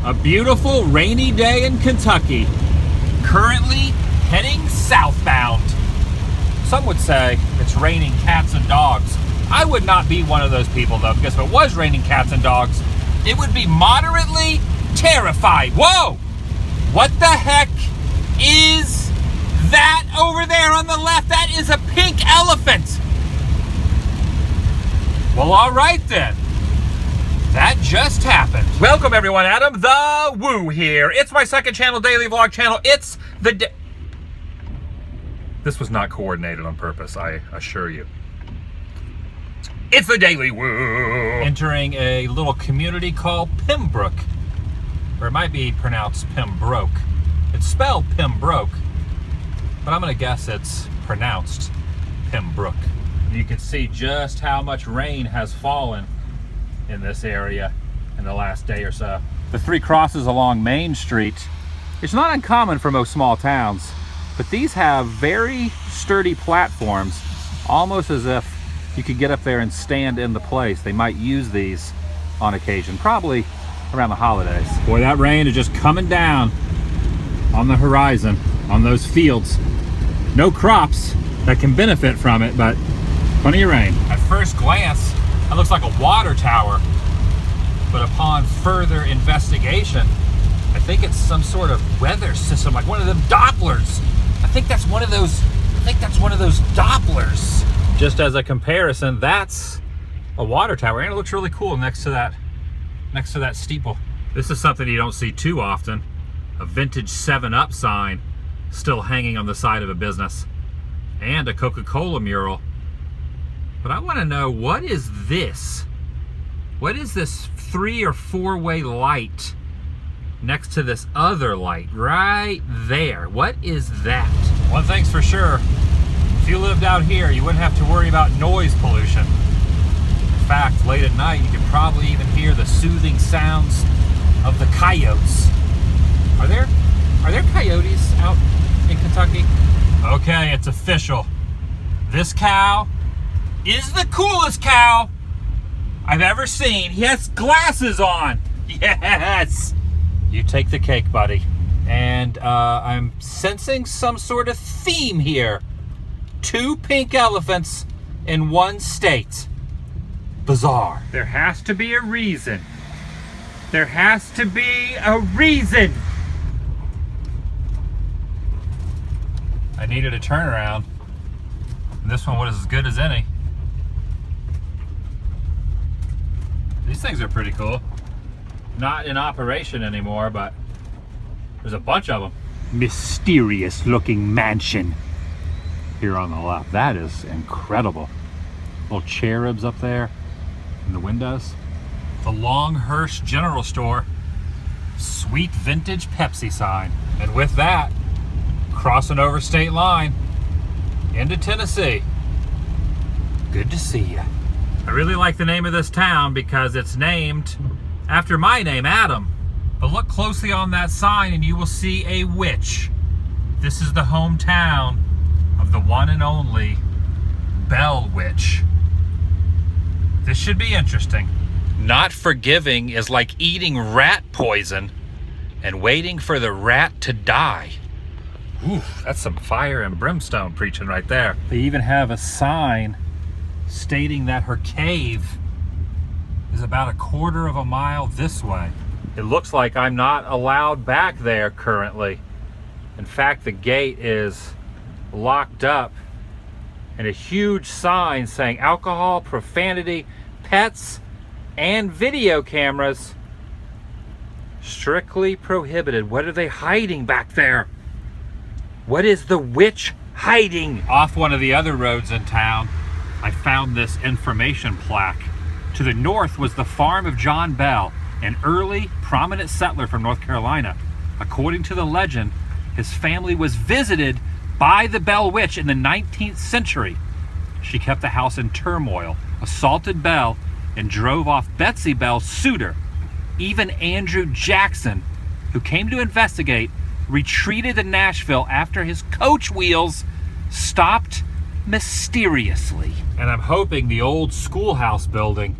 A beautiful rainy day in Kentucky. Currently heading southbound. Some would say it's raining cats and dogs. I would not be one of those people though, because if it was raining cats and dogs, it would be moderately terrified. Whoa! What the heck is that over there on the left? That is a pink elephant. Well, all right then. That just happened. Welcome everyone, Adam the Woo here. It's my second channel, daily vlog channel. It's the This was not coordinated on purpose, I assure you. It's the Daily Woo. Entering a little community called Pembroke. Or it might be pronounced Pembroke. It's spelled Pembroke, but I'm gonna guess it's pronounced Pembroke. You can see just how much rain has fallen in this area in the last day or so. The three crosses along Main Street, it's not uncommon for most small towns, but these have very sturdy platforms, almost as if you could get up there and stand in the place. They might use these on occasion, probably around the holidays. Boy, that rain is just coming down on the horizon, on those fields. No crops that can benefit from it, but plenty of rain. At first glance, that looks like a water tower, but upon further investigation, I think it's some sort of weather system, like one of them Dopplers. I think that's one of those Dopplers. Just as a comparison, that's a water tower, and it looks really cool next to that steeple. This is something you don't see too often. A vintage 7-Up sign still hanging on the side of a business, and a Coca-Cola mural. But I want to know, what is this? What is this 3- or 4-way light next to this other light right there? What is that? One thing's for sure, if you lived out here, you wouldn't have to worry about noise pollution. In fact, late at night, you could probably even hear the soothing sounds of the coyotes. Are there coyotes out in Kentucky? Okay, it's official. This cow is the coolest cow I've ever seen. He has glasses on. Yes! You take the cake, buddy. And I'm sensing some sort of theme here. 2 pink elephants in one state. Bizarre. There has to be a reason. There has to be a reason. I needed a turnaround. And this one was as good as any. These things are pretty cool. Not in operation anymore, but there's a bunch of them. Mysterious looking mansion here on the left. That is incredible. Little cherubs up there in the windows. The Longhurst General Store. Sweet vintage Pepsi sign. And with that, crossing over state line into Tennessee. Good to see you. I really like the name of this town because it's named after my name, Adam. But look closely on that sign and you will see a witch. This is the hometown of the one and only Bell Witch. This should be interesting. Not forgiving is like eating rat poison and waiting for the rat to die. Ooh, that's some fire and brimstone preaching right there. They even have a sign stating that her cave is about 1/4 mile this way. It looks like I'm not allowed back there currently. In fact, the gate is locked up, and a huge sign saying alcohol, profanity, pets, and video cameras strictly prohibited. What are they hiding back there? What is the witch hiding? Off one of the other roads in town, I found this information plaque. To the north was the farm of John Bell, an early prominent settler from North Carolina. According to the legend, his family was visited by the Bell Witch in the 19th century. She kept the house in turmoil, assaulted Bell, and drove off Betsy Bell's suitor. Even Andrew Jackson, who came to investigate, retreated to Nashville after his coach wheels stopped mysteriously. And I'm hoping the old schoolhouse building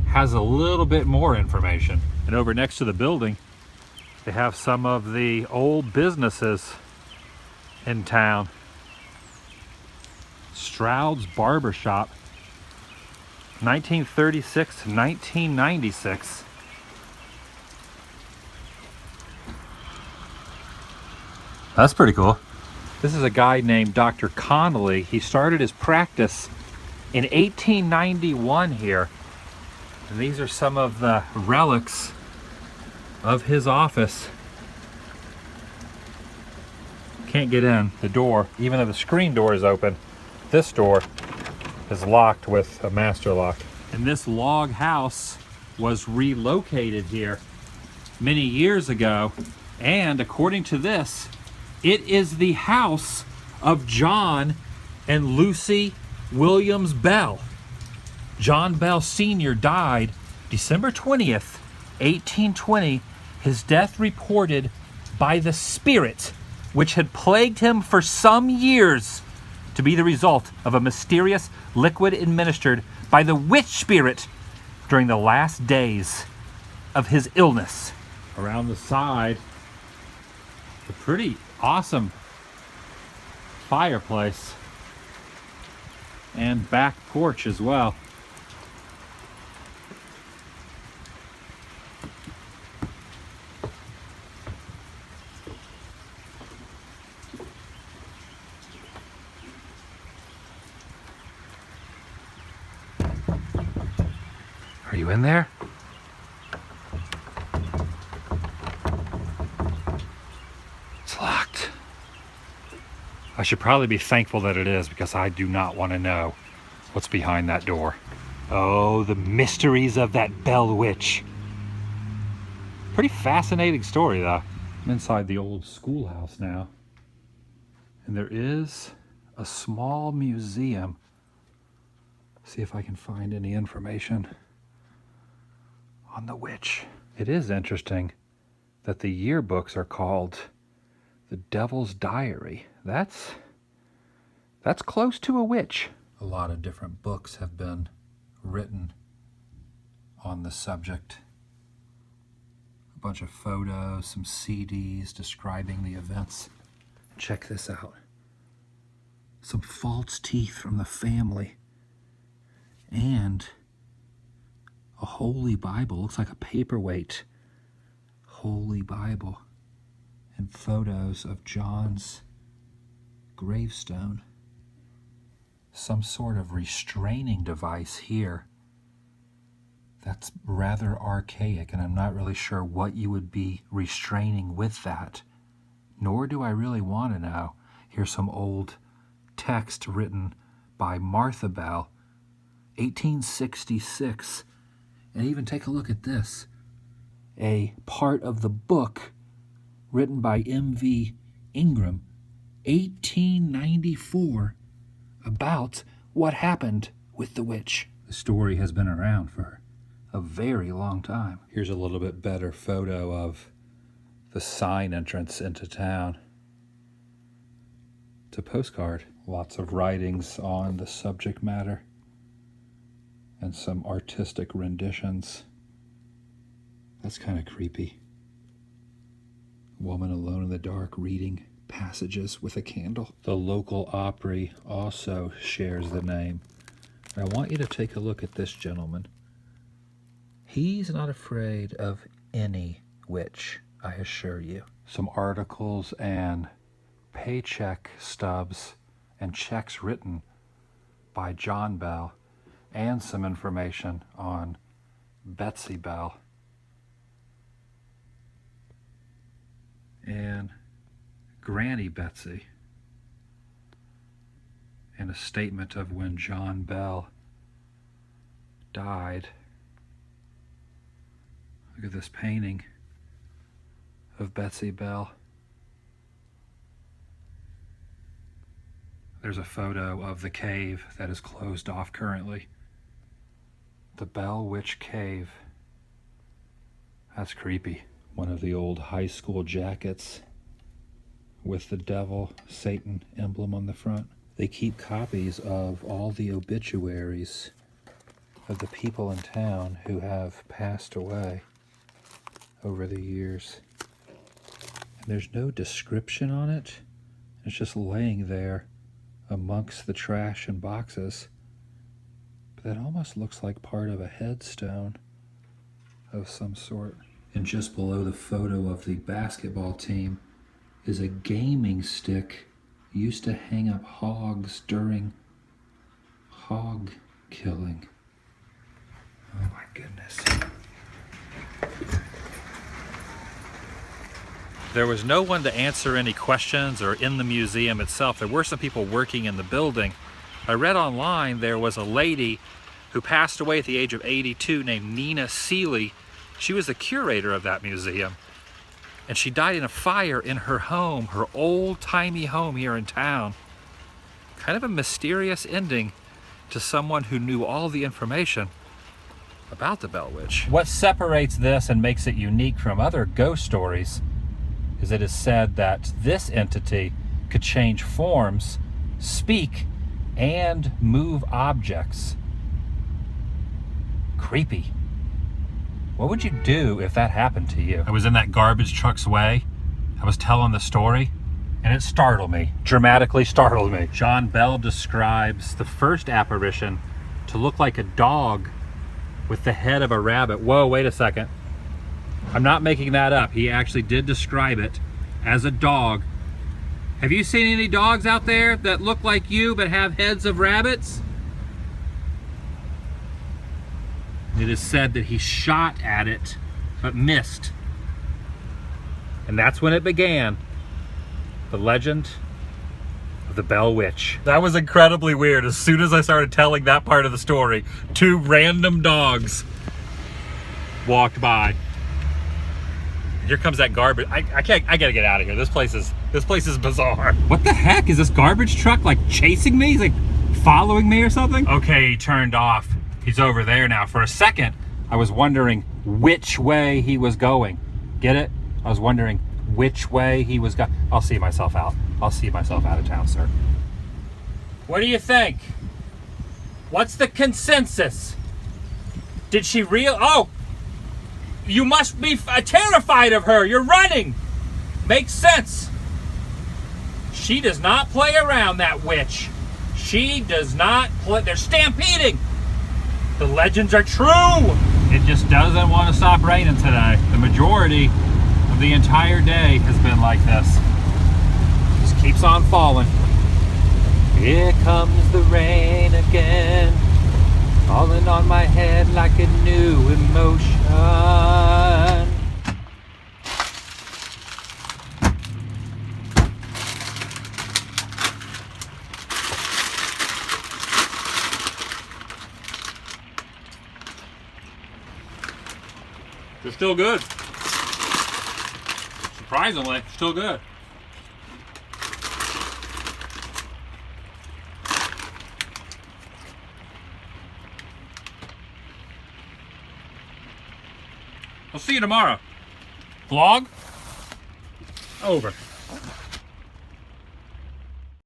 has a little bit more information. And over next to the building, they have some of the old businesses in town. Stroud's Barbershop, 1936 to 1996. That's pretty cool. This is a guy named Dr. Connolly. He started his practice in 1891 here. And these are some of the relics of his office. Can't get in the door, even though the screen door is open. This door is locked with a master lock. And this log house was relocated here many years ago. And according to this, it is the house of John and Lucy Williams Bell. John Bell Sr. died December 20th, 1820. His death reported by the spirit which had plagued him for some years to be the result of a mysterious liquid administered by the witch spirit during the last days of his illness. Around the side, a pretty awesome fireplace and back porch as well. Are you in there? It's locked. I should probably be thankful that it is, because I do not want to know what's behind that door. Oh, the mysteries of that Bell Witch. Pretty fascinating story, though. I'm inside the old schoolhouse now, and there is a small museum. See if I can find any information on the witch. It is interesting that the yearbooks are called The Devil's Diary. That's close to a witch. A lot of different books have been written on the subject. A bunch of photos, some CDs describing the events. Check this out. Some false teeth from the family. And a Holy Bible. Looks like a paperweight Holy Bible. And photos of John's gravestone. Some sort of restraining device here. That's rather archaic, and I'm not really sure what you would be restraining with that. Nor do I really want to know. Here's some old text written by Martha Bell, 1866. And even take a look at this. A part of the book written by M.V. Ingram, 1894, about what happened with the witch. The story has been around for a very long time. Here's a little bit better photo of the sign entrance into town. It's a postcard. Lots of writings on the subject matter and some artistic renditions. That's kind of creepy. Woman alone in the dark reading passages with a candle. The local Opry also shares the name. I want you to take a look at this gentleman. He's not afraid of any witch, I assure you. Some articles and paycheck stubs and checks written by John Bell, and some information on Betsy Bell and Granny Betsy, and a statement of when John Bell died. Look at this painting of Betsy Bell. There's a photo of the cave that is closed off currently. The Bell Witch Cave. That's creepy. One of the old high school jackets with the devil, Satan emblem on the front. They keep copies of all the obituaries of the people in town who have passed away. over the years. And there's no description on it. It's just laying there amongst the trash and boxes. But that almost looks like part of a headstone of some sort. And just below the photo of the basketball team is a gaming stick used to hang up hogs during hog killing. Oh my goodness. There was no one to answer any questions or in the museum itself. There were some people working in the building. I read online there was a lady who passed away at the age of 82 named Nina Seeley. She was the curator of that museum. And she died in a fire in her home, her old-timey home here in town. Kind of a mysterious ending to someone who knew all the information about the Bell Witch. What separates this and makes it unique from other ghost stories is it is said that this entity could change forms, speak, and move objects. Creepy. What would you do if that happened to you? I was in that garbage truck's way. I was telling the story, and it startled me, dramatically startled me. John Bell describes the first apparition to look like a dog with the head of a rabbit. Whoa, wait a second. I'm not making that up. He actually did describe it as a dog. Have you seen any dogs out there that look like you but have heads of rabbits? It is said that he shot at it but missed. And that's when it began. The legend of the Bell Witch. That was incredibly weird. As soon as I started telling that part of the story, two random dogs walked by. Here comes that garbage. I gotta get out of here. This place is bizarre. What the heck? Is this garbage truck like chasing me? He's like following me or something? Okay, he turned off. He's over there now. For a second, I was wondering which way he was going. Get it? I was wondering which way he was going. I'll see myself out. I'll see myself out of town, sir. What do you think? What's the consensus? Did she Oh! You must be terrified of her. You're running. Makes sense. She does not play around, that witch. She does not play. They're stampeding. The legends are true. It just doesn't want to stop raining today. The majority of the entire day has been like this. Just keeps on falling. Here comes the rain again, falling on my head like a new emotion. They're still good. Surprisingly, still good. I'll see you tomorrow. Vlog over.